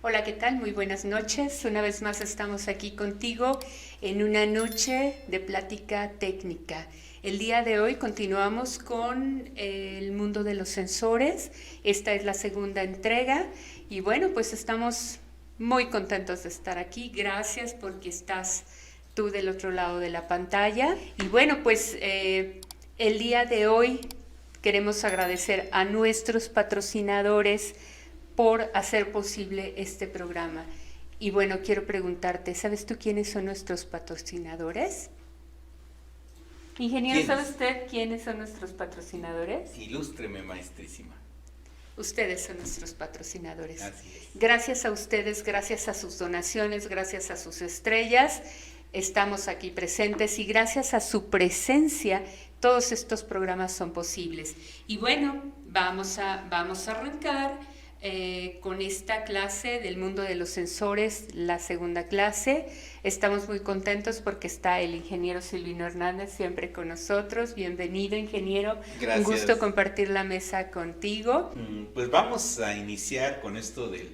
Hola, ¿qué tal? Muy buenas noches. Una vez más estamos aquí contigo en una noche de plática técnica. El día de hoy continuamos con el mundo de los sensores. Esta es la segunda entrega y bueno, pues estamos muy contentos de estar aquí. Gracias porque estás tú del otro lado de la pantalla. Y bueno, pues el día de hoy queremos agradecer a nuestros patrocinadores por hacer posible este programa. Y bueno, quiero preguntarte, ¿sabes tú quiénes son nuestros patrocinadores? Ingeniero, ¿sabe usted quiénes son nuestros patrocinadores? Ilústreme, maestrísima. Ustedes son nuestros patrocinadores. Así es. Gracias a ustedes, gracias a sus donaciones, gracias a sus estrellas, estamos aquí presentes y gracias a su presencia todos estos programas son posibles. Y bueno, vamos a arrancar con esta clase del mundo de los sensores, la segunda clase. Estamos muy contentos porque está el ingeniero Silvino Hernández siempre con nosotros. Bienvenido, ingeniero. Gracias. Un gusto compartir la mesa contigo. Pues vamos a iniciar con esto del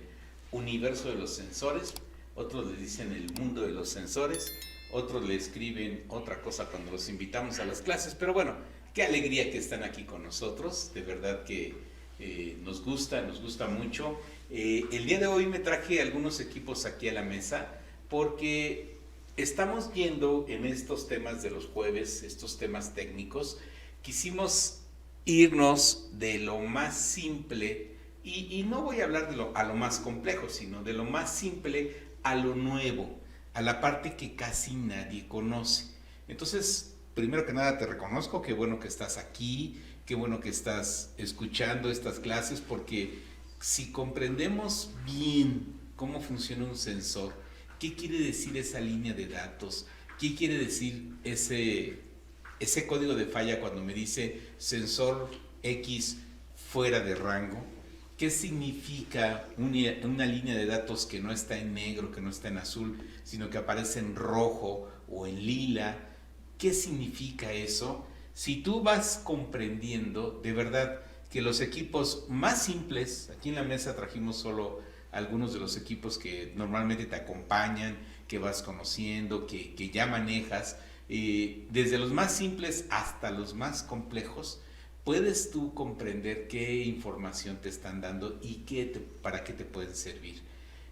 universo de los sensores. Otros le dicen el mundo de los sensores, otros le escriben otra cosa cuando los invitamos a las clases, pero bueno, qué alegría que están aquí con nosotros, de verdad que nos gusta mucho. El día de hoy me traje algunos equipos aquí a la mesa porque estamos viendo en estos temas de los jueves, estos temas técnicos, quisimos irnos de lo más simple y no voy a hablar a lo más complejo, sino de lo más simple a lo nuevo, a la parte que casi nadie conoce. Entonces, primero que nada te reconozco, qué bueno que estás aquí, qué bueno que estás escuchando estas clases, porque si comprendemos bien cómo funciona un sensor, qué quiere decir esa línea de datos, qué quiere decir ese código de falla cuando me dice sensor X fuera de rango, qué significa una línea de datos que no está en negro, que no está en azul, sino que aparece en rojo o en lila, qué significa eso. Si tú vas comprendiendo, de verdad, que los equipos más simples, aquí en la mesa trajimos solo algunos de los equipos que normalmente te acompañan, que vas conociendo, que ya manejas, desde los más simples hasta los más complejos, puedes tú comprender qué información te están dando y para qué te pueden servir.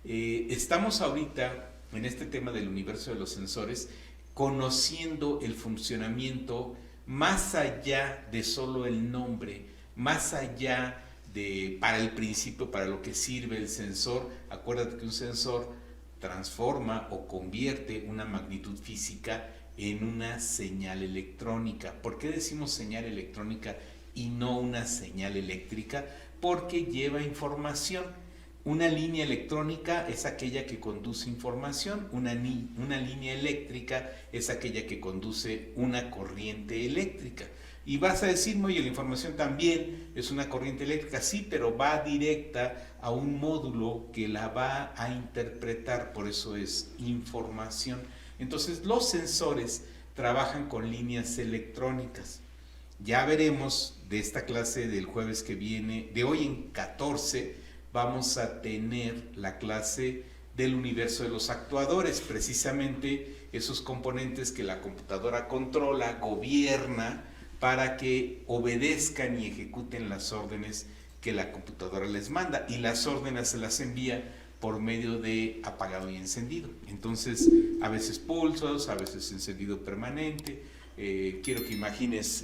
Estamos ahorita en este tema del universo de los sensores, conociendo el funcionamiento más allá de solo el nombre, más allá de para el principio, para lo que sirve el sensor. Acuérdate que un sensor transforma o convierte una magnitud física en una señal electrónica. ¿Por qué decimos señal electrónica y no una señal eléctrica? Porque lleva información. Una línea electrónica es aquella que conduce información, una línea eléctrica es aquella que conduce una corriente eléctrica. Y vas a decirme, oye, la información también es una corriente eléctrica, sí, pero va directa a un módulo que la va a interpretar, por eso es información. Entonces los sensores trabajan con líneas electrónicas. Ya veremos de esta clase del jueves que viene, de hoy en 14, vamos a tener la clase del universo de los actuadores, precisamente esos componentes que la computadora controla, gobierna, para que obedezcan y ejecuten las órdenes que la computadora les manda, y las órdenes se las envía por medio de apagado y encendido. Entonces, a veces pulsos, a veces encendido permanente. Quiero que imagines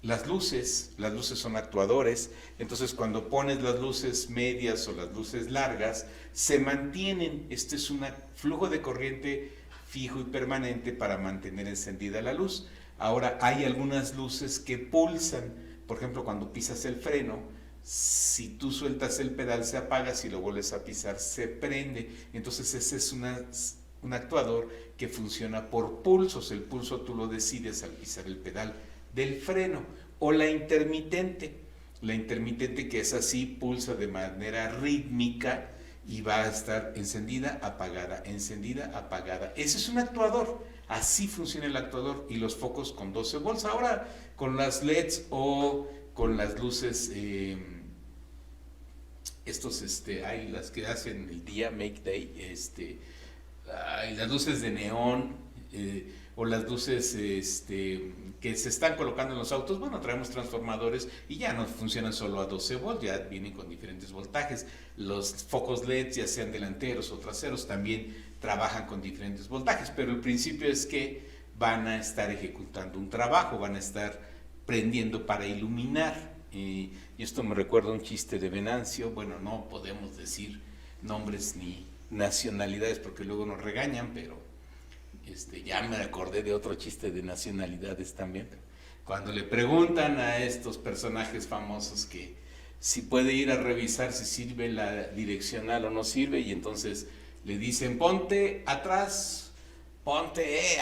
las luces son actuadores. Entonces cuando pones las luces medias o las luces largas, se mantienen. Este es un flujo de corriente fijo y permanente para mantener encendida la luz. Ahora hay algunas luces que pulsan. Por ejemplo, cuando pisas el freno, si tú sueltas el pedal se apaga, si lo vuelves a pisar se prende. Entonces ese es un actuador que funciona por pulsos. El pulso tú lo decides al pisar el pedal del freno. O la intermitente que es así, pulsa de manera rítmica y va a estar encendida, apagada, encendida, apagada. Ese es un actuador. Así funciona el actuador y los focos con 12 volts. Ahora con las LEDs o con las luces, hay las que hacen el día, make day, hay las luces de neón, o las luces que se están colocando en los autos. Bueno, traemos transformadores y ya no funcionan solo a 12 volts, ya vienen con diferentes voltajes. Los focos LED, ya sean delanteros o traseros, también trabajan con diferentes voltajes, pero el principio es que van a estar ejecutando un trabajo, van a estar prendiendo para iluminar. Y esto me recuerda un chiste de Venancio. Bueno, no podemos decir nombres ni nacionalidades porque luego nos regañan, pero ya me acordé de otro chiste de nacionalidades también. Cuando le preguntan a estos personajes famosos que si puede ir a revisar si sirve la direccional o no sirve, y entonces le dicen: ponte atrás,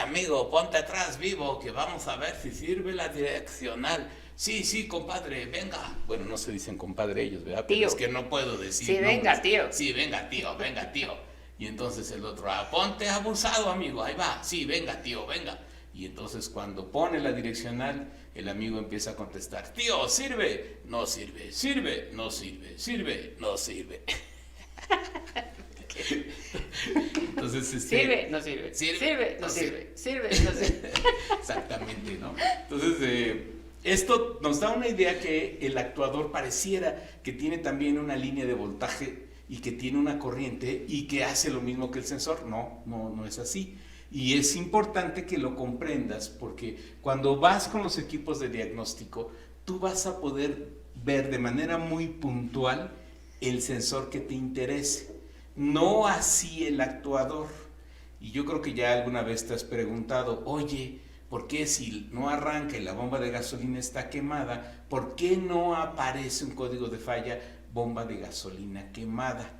amigo, ponte atrás, vivo, que vamos a ver si sirve la direccional. Sí, compadre, venga. Bueno, no se dicen compadre ellos, ¿verdad? Tío. Pero es que no puedo decir. Sí, nombres. Venga, tío. Sí, venga, tío. Y entonces el otro: ponte abusado, amigo, ahí va. Sí, venga, tío, venga. Y entonces cuando pone la direccional, el amigo empieza a contestar: tío, ¿sirve? No sirve. ¿Sirve? No sirve. ¿Sirve? No sirve. Entonces, sirve, no sirve. Sirve, no sirve. Sirve, no sirve. Exactamente, ¿no? Entonces, esto nos da una idea que el actuador pareciera que tiene también una línea de voltaje y que tiene una corriente y que hace lo mismo que el sensor. No es así. Y es importante que lo comprendas, porque cuando vas con los equipos de diagnóstico, tú vas a poder ver de manera muy puntual el sensor que te interese, no así el actuador. Y yo creo que ya alguna vez te has preguntado: oye, ¿por qué si no arranca y la bomba de gasolina está quemada, por qué no aparece un código de falla, bomba de gasolina quemada?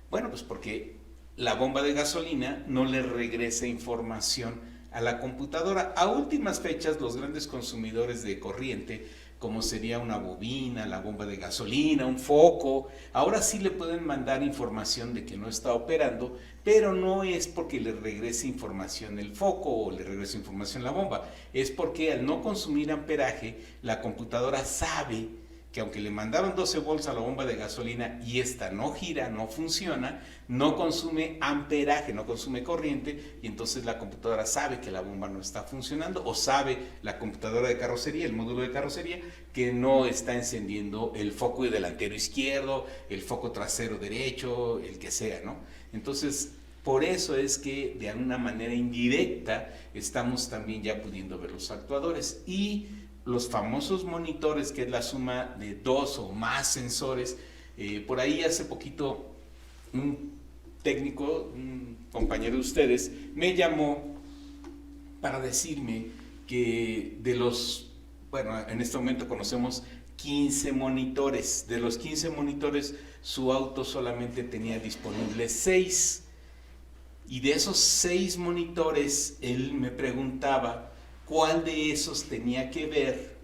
Bueno, pues porque la bomba de gasolina no le regresa información a la computadora. A últimas fechas, los grandes consumidores de corriente, como sería una bobina, la bomba de gasolina, un foco, ahora sí le pueden mandar información de que no está operando, pero no es porque le regrese información el foco o le regrese información la bomba, es porque al no consumir amperaje, la computadora sabe que aunque le mandaron 12 volts a la bomba de gasolina y esta no gira, no funciona, no consume amperaje, no consume corriente, y entonces la computadora sabe que la bomba no está funcionando, o sabe la computadora de carrocería, el módulo de carrocería, que no está encendiendo el foco delantero izquierdo, el foco trasero derecho, el que sea, ¿no? Entonces, por eso es que de alguna manera indirecta estamos también ya pudiendo ver los actuadores. Y los famosos monitores, que es la suma de 2 o más sensores. Por ahí hace poquito un técnico, un compañero de ustedes, me llamó para decirme que en este momento conocemos 15 monitores. De los 15 monitores, su auto solamente tenía disponibles 6. Y de esos 6 monitores, él me preguntaba cuál de esos tenía que ver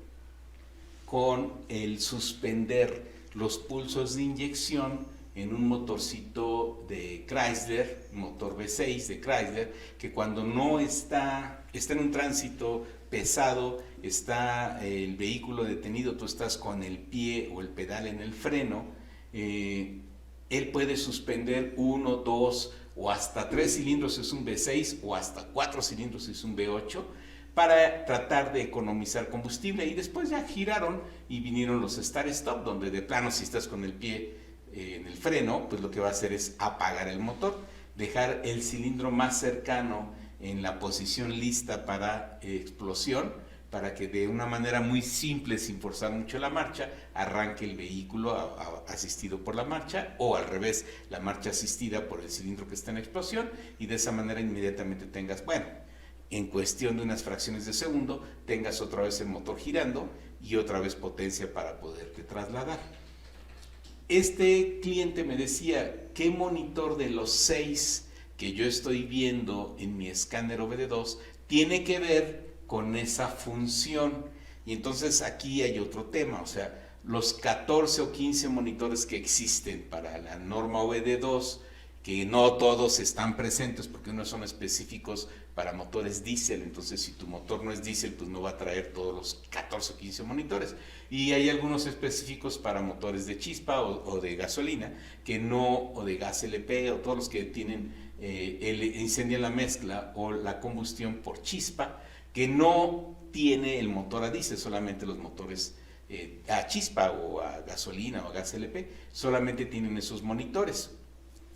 con el suspender los pulsos de inyección en un motorcito de Chrysler, motor V6 de Chrysler, que cuando no está en un tránsito pesado, está el vehículo detenido, tú estás con el pie o el pedal en el freno, él puede suspender 1, 2 o hasta 3 cilindros si es un V6 o hasta 4 cilindros si es un V8, para tratar de economizar combustible. Y después ya giraron y vinieron los start-stop, donde de plano, si estás con el pie en el freno, pues lo que va a hacer es apagar el motor, dejar el cilindro más cercano en la posición lista para explosión, para que de una manera muy simple, sin forzar mucho la marcha, arranque el vehículo asistido por la marcha, o al revés, la marcha asistida por el cilindro que está en explosión, y de esa manera inmediatamente tengas, en cuestión de unas fracciones de segundo, tengas otra vez el motor girando y otra vez potencia para poderte trasladar. Este cliente me decía: ¿qué monitor de los 6 que yo estoy viendo en mi escáner OBD2 tiene que ver con esa función? Y entonces aquí hay otro tema, o sea, los 14 o 15 monitores que existen para la norma OBD2 que no todos están presentes porque unos son específicos para motores diésel, entonces si tu motor no es diésel, pues no va a traer todos los 14 o 15 monitores. Y hay algunos específicos para motores de chispa o de gasolina, que no, o de gas LP, o todos los que tienen incendian la mezcla o la combustión por chispa, que no tiene el motor a diésel, solamente los motores a chispa o a gasolina o a gas LP, solamente tienen esos monitores.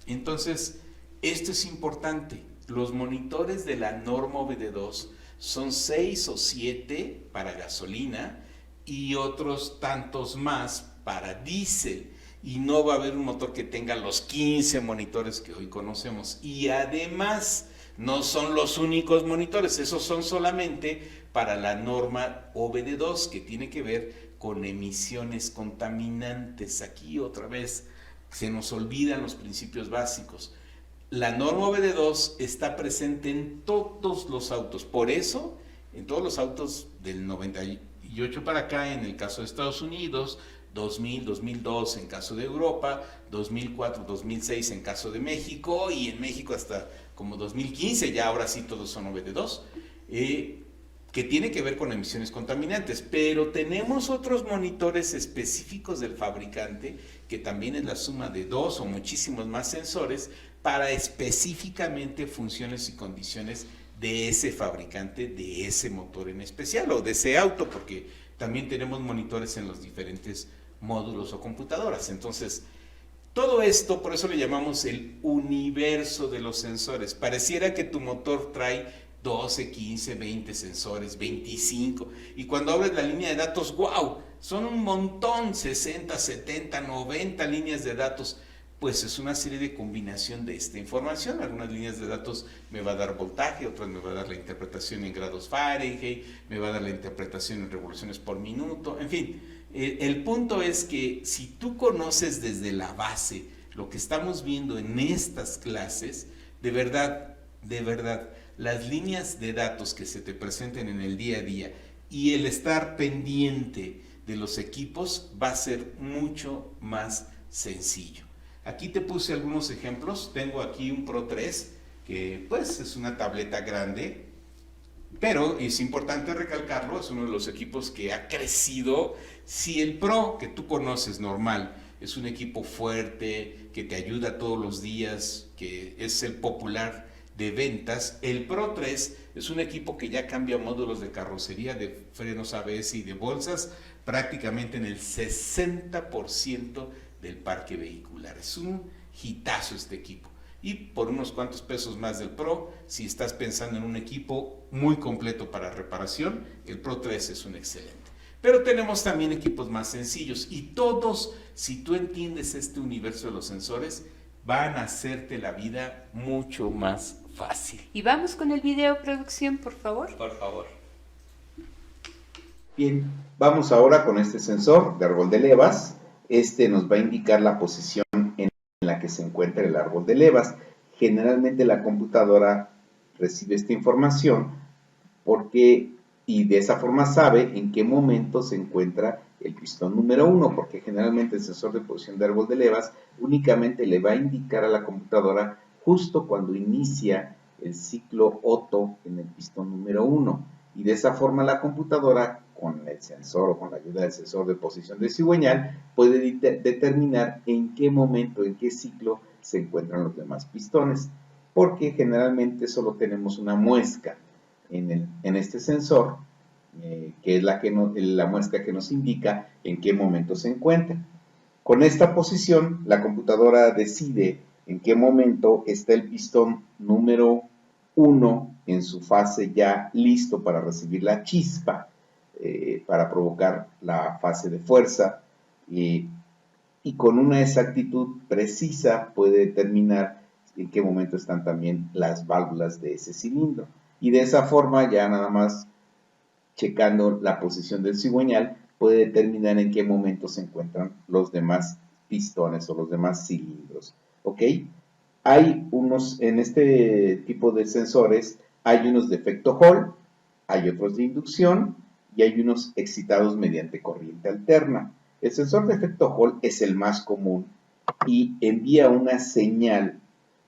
Entonces, esto es importante. Los monitores de la norma OBD2 son 6 o 7 para gasolina y otros tantos más para diésel. Y no va a haber un motor que tenga los 15 monitores que hoy conocemos. Y además, no son los únicos monitores, esos son solamente para la norma OBD2, que tiene que ver con emisiones contaminantes. Aquí otra vez se nos olvidan los principios básicos. La norma OBD2 está presente en todos los autos, por eso en todos los autos del 98 para acá, en el caso de Estados Unidos, 2000, 2002 en caso de Europa, 2004, 2006 en caso de México, y en México hasta como 2015, ya ahora sí todos son OBD2, que tiene que ver con emisiones contaminantes, pero tenemos otros monitores específicos del fabricante, que también es la suma de 2 o muchísimos más sensores, para específicamente funciones y condiciones de ese fabricante, de ese motor en especial, o de ese auto, porque también tenemos monitores en los diferentes módulos o computadoras. Entonces, todo esto, por eso le llamamos el universo de los sensores. Pareciera que tu motor trae 12, 15, 20 sensores, 25, y cuando abres la línea de datos, ¡wow!, son un montón, 60, 70, 90 líneas de datos. Pues es una serie de combinación de esta información. Algunas líneas de datos me va a dar voltaje, otras me va a dar la interpretación en grados Fahrenheit, me va a dar la interpretación en revoluciones por minuto, en fin. El punto es que si tú conoces desde la base lo que estamos viendo en estas clases, de verdad, las líneas de datos que se te presenten en el día a día y el estar pendiente de los equipos va a ser mucho más sencillo. Aquí te puse algunos ejemplos. Tengo aquí un Pro 3, que pues es una tableta grande, pero es importante recalcarlo, es uno de los equipos que ha crecido. Si el Pro que tú conoces normal es un equipo fuerte, que te ayuda todos los días, que es el popular de ventas, el Pro 3 es un equipo que ya cambia módulos de carrocería, de frenos ABS y de bolsas, prácticamente en el 60% del parque vehicular. Es un hitazo este equipo. Y por unos cuantos pesos más del Pro, si estás pensando en un equipo muy completo para reparación, el Pro 3 es un excelente. Pero tenemos también equipos más sencillos, y todos, si tú entiendes este universo de los sensores, van a hacerte la vida mucho más fácil. Y vamos con el video, producción, por favor. Por favor. Bien, vamos ahora con este sensor de árbol de levas. Este nos va a indicar la posición en la que se encuentra el árbol de levas. Generalmente la computadora recibe esta información y de esa forma sabe en qué momento se encuentra el pistón número 1, porque generalmente el sensor de posición de árbol de levas únicamente le va a indicar a la computadora justo cuando inicia el ciclo Otto en el pistón número 1, y de esa forma la computadora, con el sensor o con la ayuda del sensor de posición de cigüeñal, puede determinar en qué momento, en qué ciclo se encuentran los demás pistones, porque generalmente solo tenemos una muesca en este sensor, que es la muesca que nos indica en qué momento se encuentra. Con esta posición, la computadora decide en qué momento está el pistón número 1 en su fase ya listo para recibir la chispa, para provocar la fase de fuerza, y con una exactitud precisa puede determinar en qué momento están también las válvulas de ese cilindro. Y de esa forma, ya nada más checando la posición del cigüeñal, puede determinar en qué momento se encuentran los demás pistones o los demás cilindros. ¿Ok? En este tipo de sensores, hay unos de efecto Hall, hay otros de inducción y hay unos excitados mediante corriente alterna. El sensor de efecto Hall es el más común y envía una señal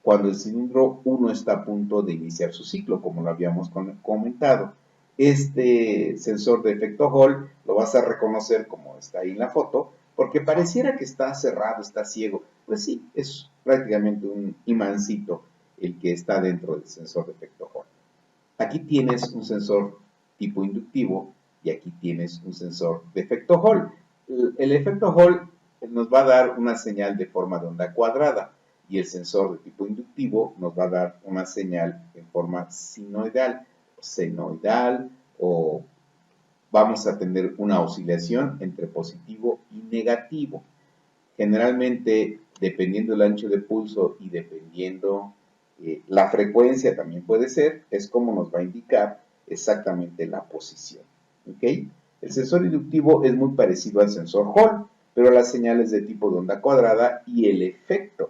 cuando el cilindro 1 está a punto de iniciar su ciclo, como lo habíamos comentado. Este sensor de efecto Hall lo vas a reconocer como está ahí en la foto, porque pareciera que está cerrado, está ciego. Pues sí, es prácticamente un imancito el que está dentro del sensor de efecto Hall. Aquí tienes un sensor tipo inductivo y aquí tienes un sensor de efecto Hall. El efecto Hall nos va a dar una señal de forma de onda cuadrada y el sensor de tipo inductivo nos va a dar una señal en forma sinoidal, senoidal, o vamos a tener una oscilación entre positivo y negativo. Generalmente, dependiendo del ancho de pulso y dependiendo la frecuencia también puede ser, es como nos va a indicar exactamente la posición. ¿Ok? El sensor inductivo es muy parecido al sensor Hall, pero la señal es de tipo de onda cuadrada y el efecto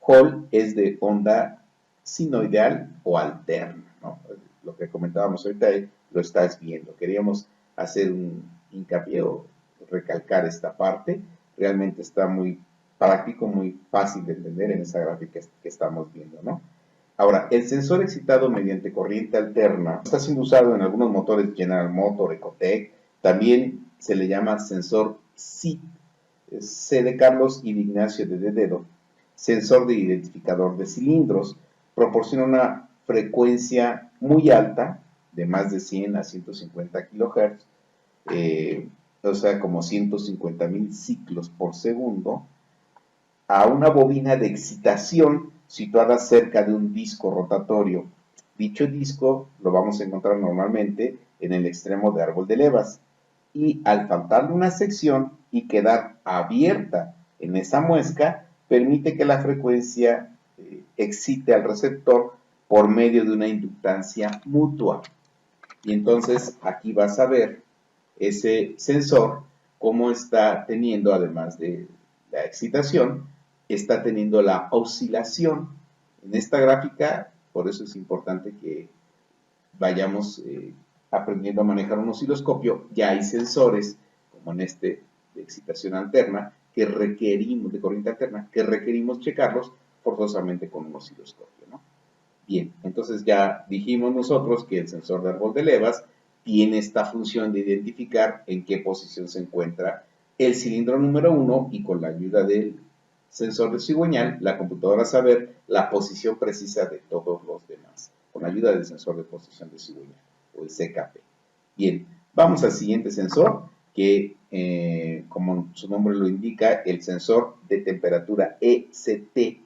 Hall es de onda sinoidal o alterna, ¿no? Lo que comentábamos ahorita lo estás viendo. Queríamos hacer un hincapié o recalcar esta parte. Realmente está muy práctico, muy fácil de entender en esa gráfica que estamos viendo, ¿no? Ahora, el sensor excitado mediante corriente alterna está siendo usado en algunos motores General Motors, Ecotec. También se le llama sensor C de Carlos y de Ignacio de Dedo. Sensor de identificador de cilindros. Proporciona una frecuencia muy alta, de más de 100 a 150 kHz, o sea, como 150,000 ciclos por segundo, a una bobina de excitación situada cerca de un disco rotatorio. Dicho disco lo vamos a encontrar normalmente en el extremo de árbol de levas y al faltarle una sección y quedar abierta en esa muesca, permite que la frecuencia excite al receptor por medio de una inductancia mutua. Y entonces aquí vas a ver ese sensor cómo está teniendo, además de la excitación, está teniendo la oscilación. En esta gráfica, por eso es importante que vayamos aprendiendo a manejar un osciloscopio. Ya hay sensores, como en este de excitación alterna, que requerimos, de corriente alterna, que requerimos checarlos forzosamente con un osciloscopio, ¿no? Bien, entonces ya dijimos nosotros que el sensor de árbol de levas tiene esta función de identificar en qué posición se encuentra el cilindro número 1 y con la ayuda del sensor de cigüeñal, la computadora saber la posición precisa de todos los demás, con la ayuda del sensor de posición de cigüeñal, o el CKP. Bien, vamos al siguiente sensor, que como su nombre lo indica, el sensor de temperatura ECT.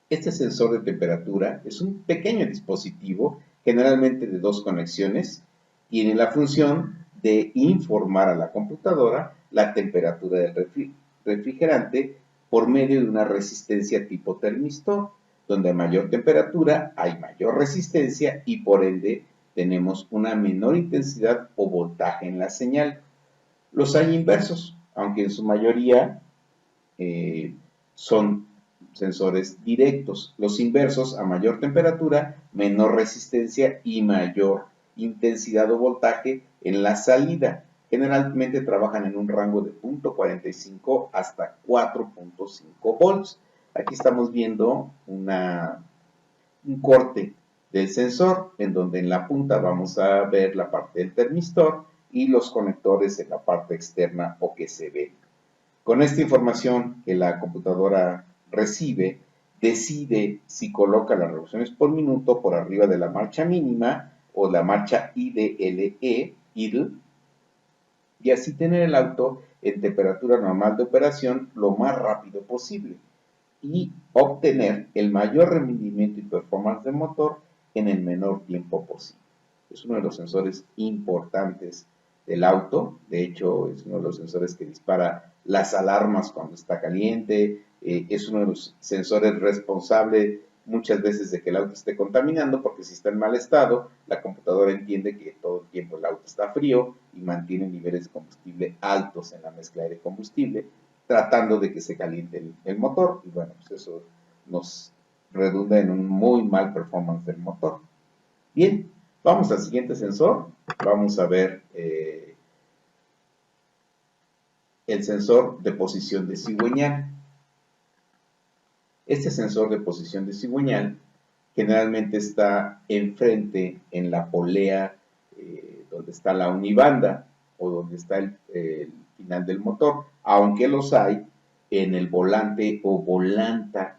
Este sensor de temperatura es un pequeño dispositivo, generalmente de 2 conexiones, tiene la función de informar a la computadora la temperatura del refrigerante por medio de una resistencia tipo termistor, donde a mayor temperatura hay mayor resistencia y por ende tenemos una menor intensidad o voltaje en la señal. Los hay inversos, aunque en su mayoría son sensores directos. Los inversos, a mayor temperatura, menor resistencia y mayor intensidad o voltaje en la salida. Generalmente trabajan en un rango de 0.45 hasta 4.5 volts. Aquí estamos viendo un corte del sensor, en donde en la punta vamos a ver la parte del termistor y los conectores en la parte externa o que se ven. Con esta información que la computadora recibe, decide si coloca las revoluciones por minuto por arriba de la marcha mínima o la marcha IDLE, idle, y así tener el auto en temperatura normal de operación lo más rápido posible y obtener el mayor rendimiento y performance del motor en el menor tiempo posible. Es uno de los sensores importantes del auto. De hecho, es uno de los sensores que dispara las alarmas cuando está caliente. Es uno de los sensores responsable muchas veces de que el auto esté contaminando, porque si está en mal estado, la computadora entiende que todo el tiempo el auto está frío y mantiene niveles de combustible altos en la mezcla de combustible, tratando de que se caliente el motor. Y bueno, pues eso nos redunda en un muy mal performance del motor. Bien, vamos al siguiente sensor. Vamos a ver el sensor de posición de cigüeñal. Este sensor de posición de cigüeñal generalmente está enfrente en la polea donde está la unibanda o donde está el final del motor, aunque los hay en el volante o volanta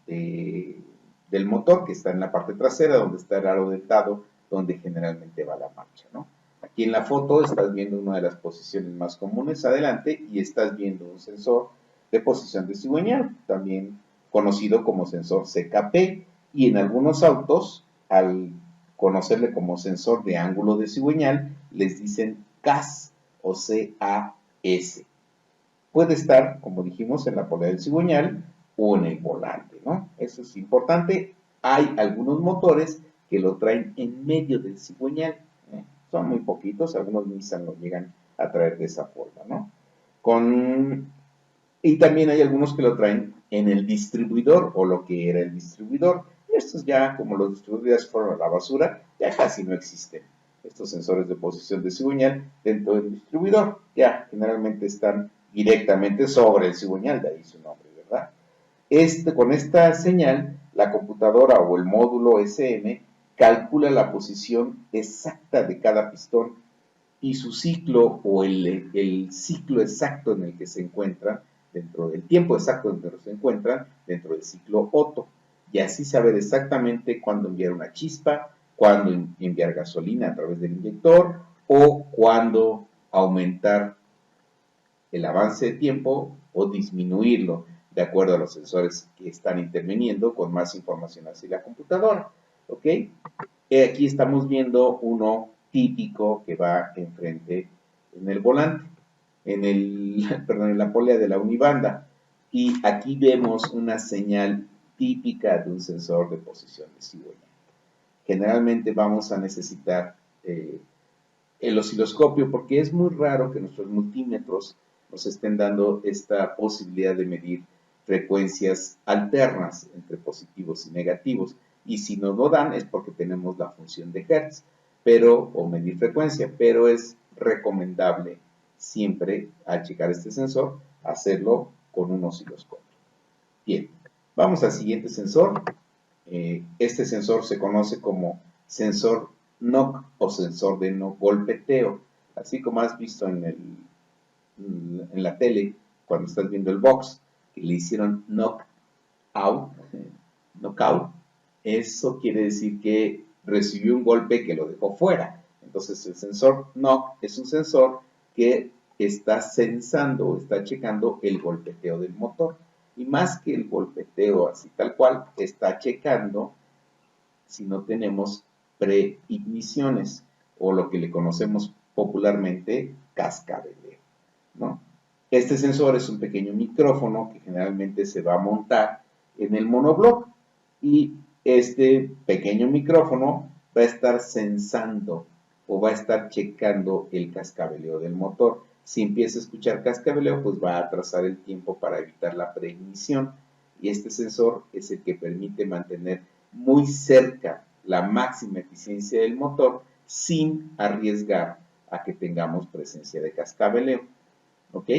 del motor, que está en la parte trasera, donde está el aro dentado, donde generalmente va la marcha, ¿no? Aquí en la foto estás viendo una de las posiciones más comunes adelante y estás viendo un sensor de posición de cigüeñal, también conocido como sensor CKP, y en algunos autos, al conocerle como sensor de ángulo de cigüeñal, les dicen CAS o CAS. Puede estar, como dijimos, en la polea del cigüeñal o en el volante, ¿no? Eso es importante. Hay algunos motores que lo traen en medio del cigüeñal, ¿eh? Son muy poquitos, algunos Nissan lo llegan a traer de esa forma, ¿no? Y también hay algunos que lo traen en el distribuidor o lo que era el distribuidor. Estos ya, como los distribuidores fueron a la basura, ya casi no existen. Estos sensores de posición de cigüeñal dentro del distribuidor ya generalmente están directamente sobre el cigüeñal, de ahí su nombre, ¿verdad? Con esta señal, la computadora o el módulo SM calcula la posición exacta de cada pistón y su ciclo o el ciclo exacto en el que se encuentra, dentro del tiempo exacto en el que se encuentran, dentro del ciclo Otto. Y así saber exactamente cuándo enviar una chispa, cuándo enviar gasolina a través del inyector o cuándo aumentar el avance de tiempo o disminuirlo de acuerdo a los sensores que están interviniendo con más información hacia la computadora. ¿Ok? Aquí estamos viendo uno típico que va enfrente en el volante, en la polea de la unibanda. Y aquí vemos una señal típica de un sensor de posición de cigüeñal. Generalmente vamos a necesitar el osciloscopio porque es muy raro que nuestros multímetros nos estén dando esta posibilidad de medir frecuencias alternas entre positivos y negativos. Y si nos lo dan es porque tenemos la función de Hertz, o medir frecuencia, pero es recomendable siempre al checar este sensor hacerlo con un osciloscopio. Bien, vamos al siguiente sensor. Este sensor se conoce como sensor knock o sensor de no golpeteo, así como has visto en la tele cuando estás viendo el box que le hicieron knockout. Eso quiere decir que recibió un golpe que lo dejó fuera. Entonces el sensor knock es un sensor que está sensando o está checando el golpeteo del motor. Y más que el golpeteo así tal cual, está checando si no tenemos preigniciones o lo que le conocemos popularmente cascabeleo, ¿no? Este sensor es un pequeño micrófono que generalmente se va a montar en el monobloc y este pequeño micrófono va a estar sensando o va a estar checando el cascabeleo del motor. Si empieza a escuchar cascabeleo, pues va a atrasar el tiempo para evitar la preignición. Y este sensor es el que permite mantener muy cerca la máxima eficiencia del motor sin arriesgar a que tengamos presencia de cascabeleo. ¿Ok?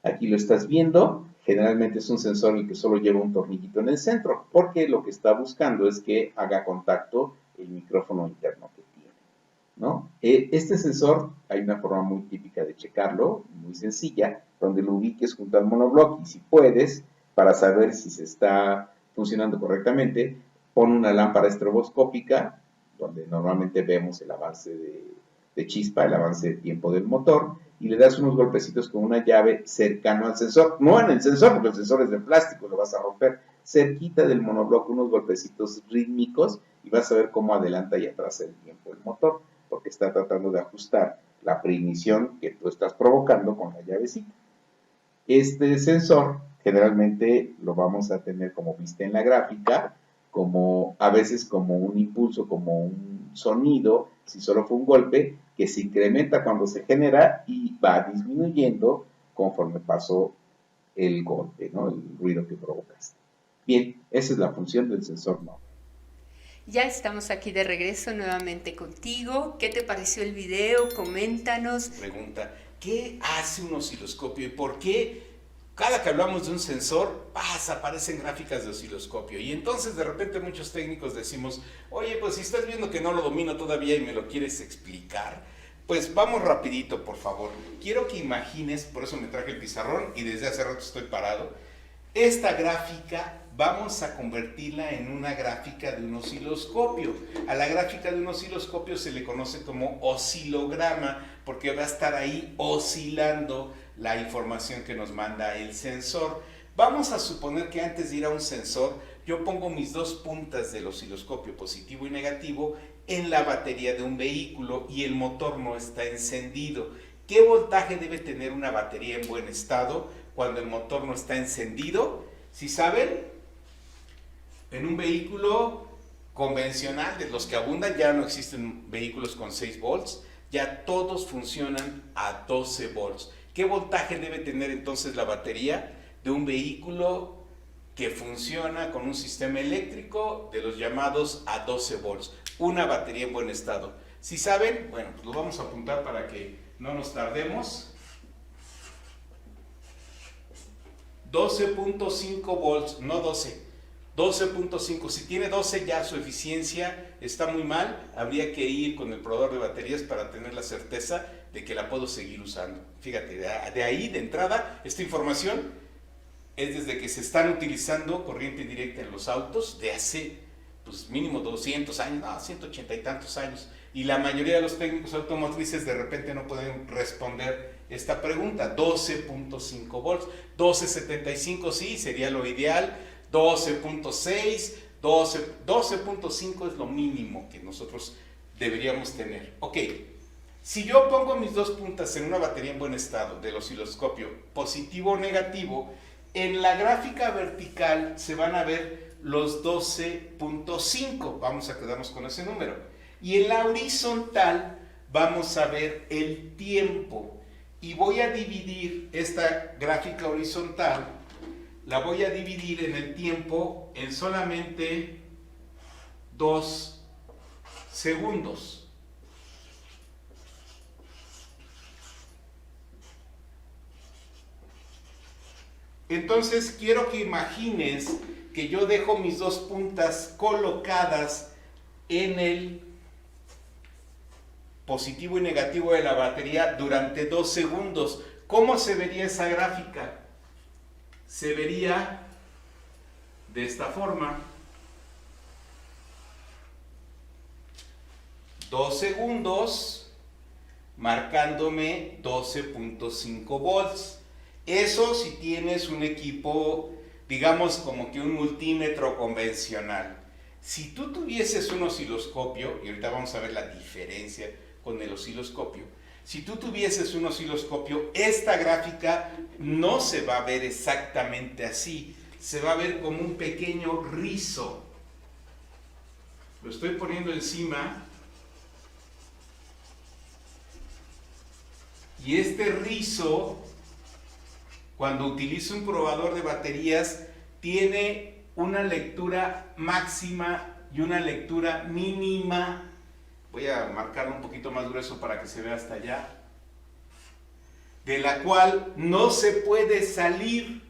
Aquí lo estás viendo. Generalmente es un sensor el que solo lleva un tornillito en el centro, porque lo que está buscando es que haga contacto el micrófono interno que tiene, ¿no? Este sensor, hay una forma muy típica de checarlo, muy sencilla, donde lo ubiques junto al monobloc y si puedes, para saber si se está funcionando correctamente, pon una lámpara estroboscópica, donde normalmente vemos el avance de chispa, el avance de tiempo del motor, y le das unos golpecitos con una llave cercano al sensor, no en el sensor, porque el sensor es de plástico, lo vas a romper, cerquita del monobloc, unos golpecitos rítmicos, y vas a ver cómo adelanta y atrasa el tiempo el motor, porque está tratando de ajustar la preignición que tú estás provocando con la llavecita. Este sensor generalmente lo vamos a tener como viste en la gráfica, como a veces como un impulso, como un sonido, si solo fue un golpe, que se incrementa cuando se genera y va disminuyendo conforme pasó el golpe, ¿no? El ruido que provocaste. Bien, esa es la función del sensor NOC. Ya estamos aquí de regreso nuevamente contigo. ¿Qué te pareció el video? Coméntanos. Pregunta, ¿qué hace un osciloscopio y por qué cada que hablamos de un sensor, aparecen gráficas de osciloscopio. Y entonces de repente muchos técnicos decimos, oye, pues si estás viendo que no lo domino todavía y me lo quieres explicar, pues vamos rapidito, por favor. Quiero que imagines, por eso me traje el pizarrón y desde hace rato estoy parado, esta gráfica vamos a convertirla en una gráfica de un osciloscopio. A la gráfica de un osciloscopio se le conoce como oscilograma porque va a estar ahí oscilando la información que nos manda el sensor. Vamos a suponer que antes de ir a un sensor, yo pongo mis dos puntas del osciloscopio, positivo y negativo, en la batería de un vehículo y el motor no está encendido. ¿Qué voltaje debe tener una batería en buen estado cuando el motor no está encendido? ¿Sí saben? En un vehículo convencional, de los que abundan, ya no existen vehículos con 6 volts, ya todos funcionan a 12 volts. ¿Qué voltaje debe tener entonces la batería de un vehículo que funciona con un sistema eléctrico de los llamados a 12 volts? Una batería en buen estado. ¿Sí saben? Bueno, pues lo vamos a apuntar para que no nos tardemos. 12.5 volts, no 12. 12.5, si tiene 12 ya su eficiencia está muy mal, habría que ir con el probador de baterías para tener la certeza de que la puedo seguir usando. Fíjate, de ahí, de entrada, esta información es desde que se están utilizando corriente directa en los autos de hace, pues mínimo 200 años, no, 180 y tantos años, y la mayoría de los técnicos automotrices de repente no pueden responder esta pregunta. 12.5 volts, 12.75 sí, sería lo ideal, 12.6, 12.5 es lo mínimo que nosotros deberíamos tener. Ok, si yo pongo mis dos puntas en una batería en buen estado del osciloscopio, positivo o negativo, en la gráfica vertical se van a ver los 12.5, vamos a quedarnos con ese número. Y en la horizontal vamos a ver el tiempo. Y voy a dividir esta gráfica horizontal, la voy a dividir en el tiempo en solamente 2 segundos. Entonces quiero que imagines que yo dejo mis dos puntas colocadas en el positivo y negativo de la batería durante 2 segundos. ¿Cómo se vería esa gráfica? Se vería de esta forma. 2 segundos marcándome 12.5 volts. Eso si tienes un equipo, digamos como que un multímetro convencional. Si tú tuvieses un osciloscopio, y ahorita vamos a ver la diferencia con el osciloscopio, si tú tuvieses un osciloscopio, esta gráfica no se va a ver exactamente así, se va a ver como un pequeño rizo. Lo estoy poniendo encima. Y este rizo, cuando utilizo un probador de baterías, tiene una lectura máxima y una lectura mínima. Voy a marcarlo un poquito más grueso para que se vea hasta allá. De la cual no se puede salir.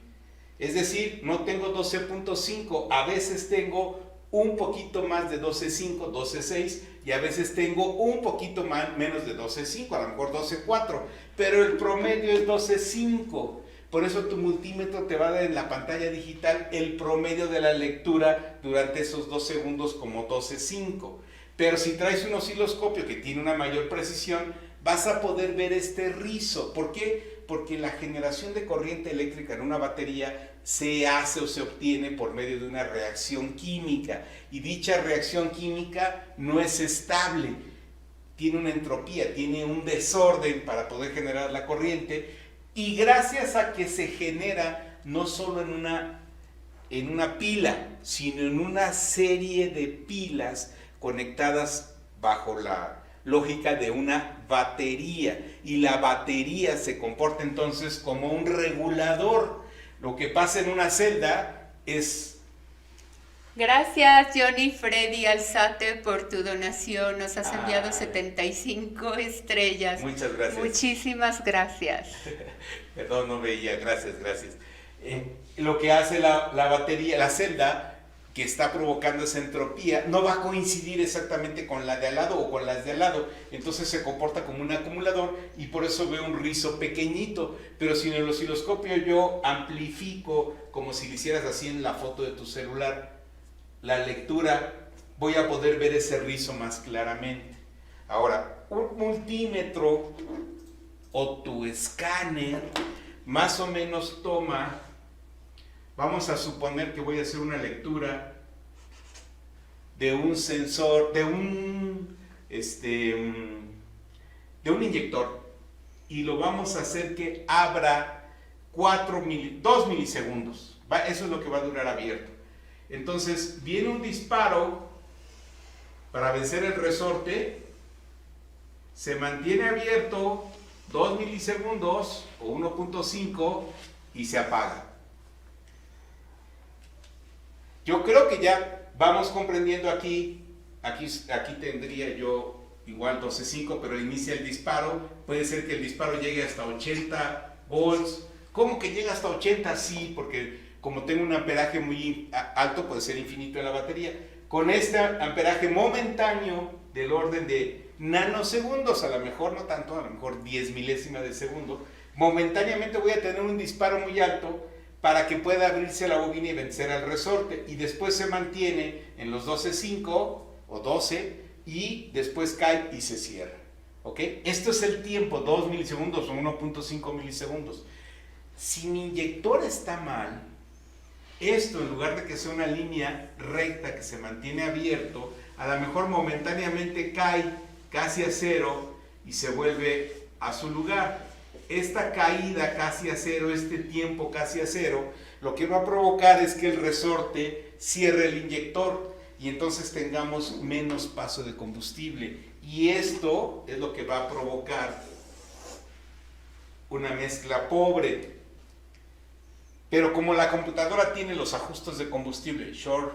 Es decir, no tengo 12.5, a veces tengo un poquito más de 12.5, 12.6 y a veces tengo un poquito más, menos de 12.5, a lo mejor 12.4, pero el promedio es 12.5. Por eso tu multímetro te va a dar en la pantalla digital el promedio de la lectura durante esos 2 segundos como 12.5. Pero si traes un osciloscopio que tiene una mayor precisión, vas a poder ver este rizo. ¿Por qué? Porque la generación de corriente eléctrica en una batería se hace o se obtiene por medio de una reacción química. Y dicha reacción química no es estable. Tiene una entropía, tiene un desorden para poder generar la corriente. Y gracias a que se genera no solo en una pila, sino en una serie de pilas conectadas bajo la lógica de una batería. Y la batería se comporta entonces como un regulador. Lo que pasa en una celda es... Gracias Johnny Freddy Alzate por tu donación, nos has enviado 75 estrellas. Muchas gracias. Muchísimas gracias. Perdón, no veía, gracias. lo que hace la batería, la celda, que está provocando esa entropía, no va a coincidir exactamente con la de al lado o con las de al lado, entonces se comporta como un acumulador y por eso veo un rizo pequeñito, pero si en el osciloscopio yo amplifico, como si lo hicieras así en la foto de tu celular, la lectura, voy a poder ver ese rizo más claramente. Ahora, un multímetro o tu escáner más o menos toma, vamos a suponer que voy a hacer una lectura de un sensor, de un inyector, y lo vamos a hacer que abra 2 milisegundos. Eso es lo que va a durar abierto. Entonces viene un disparo para vencer el resorte, se mantiene abierto 2 milisegundos o 1.5 y se apaga. Yo creo que ya vamos comprendiendo aquí tendría yo igual 12.5, pero inicia el disparo, puede ser que el disparo llegue hasta 80 volts. ¿Cómo que llega hasta 80? Sí, porque como tengo un amperaje muy alto, puede ser infinito en la batería. Con este amperaje momentáneo del orden de nanosegundos, a lo mejor no tanto, a lo mejor 10 milésimas de segundo, momentáneamente voy a tener un disparo muy alto para que pueda abrirse la bobina y vencer al resorte, y después se mantiene en los 12.5 o 12 y después cae y se cierra. ¿Ok? Esto es el tiempo, 2 milisegundos o 1.5 milisegundos. Si mi inyector está mal, esto en lugar de que sea una línea recta que se mantiene abierto, a lo mejor momentáneamente cae casi a cero y se vuelve a su lugar. Esta caída casi a cero, este tiempo casi a cero, lo que va a provocar es que el resorte cierre el inyector y entonces tengamos menos paso de combustible. Y esto es lo que va a provocar una mezcla pobre. Pero como la computadora tiene los ajustes de combustible, short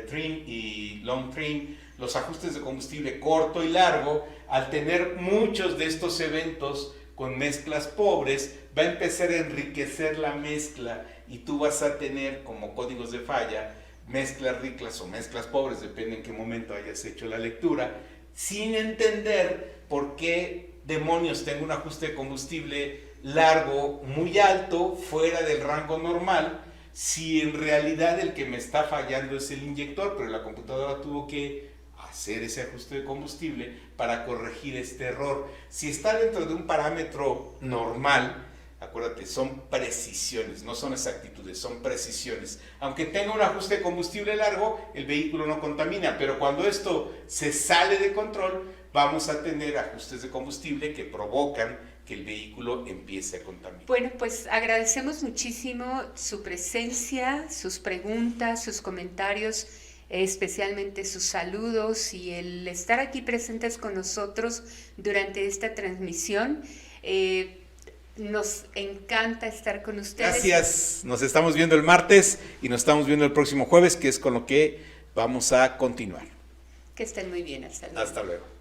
trim y long trim, los ajustes de combustible corto y largo, al tener muchos de estos eventos con mezclas pobres, va a empezar a enriquecer la mezcla y tú vas a tener como códigos de falla mezclas ricas o mezclas pobres, depende en qué momento hayas hecho la lectura, sin entender por qué demonios tengo un ajuste de combustible largo, muy alto, fuera del rango normal, si en realidad el que me está fallando es el inyector, pero la computadora tuvo que hacer ese ajuste de combustible para corregir este error. Si está dentro de un parámetro normal, acuérdate, son precisiones, no son exactitudes, son precisiones. Aunque tenga un ajuste de combustible largo, el vehículo no contamina, pero cuando esto se sale de control, vamos a tener ajustes de combustible que provocan que el vehículo empiece a contaminar. Bueno, pues agradecemos muchísimo su presencia, sus preguntas, sus comentarios, especialmente sus saludos y el estar aquí presentes con nosotros durante esta transmisión. Nos encanta estar con ustedes. Gracias, nos estamos viendo el martes y nos estamos viendo el próximo jueves, que es con lo que vamos a continuar. Que estén muy bien, hasta luego. Hasta luego.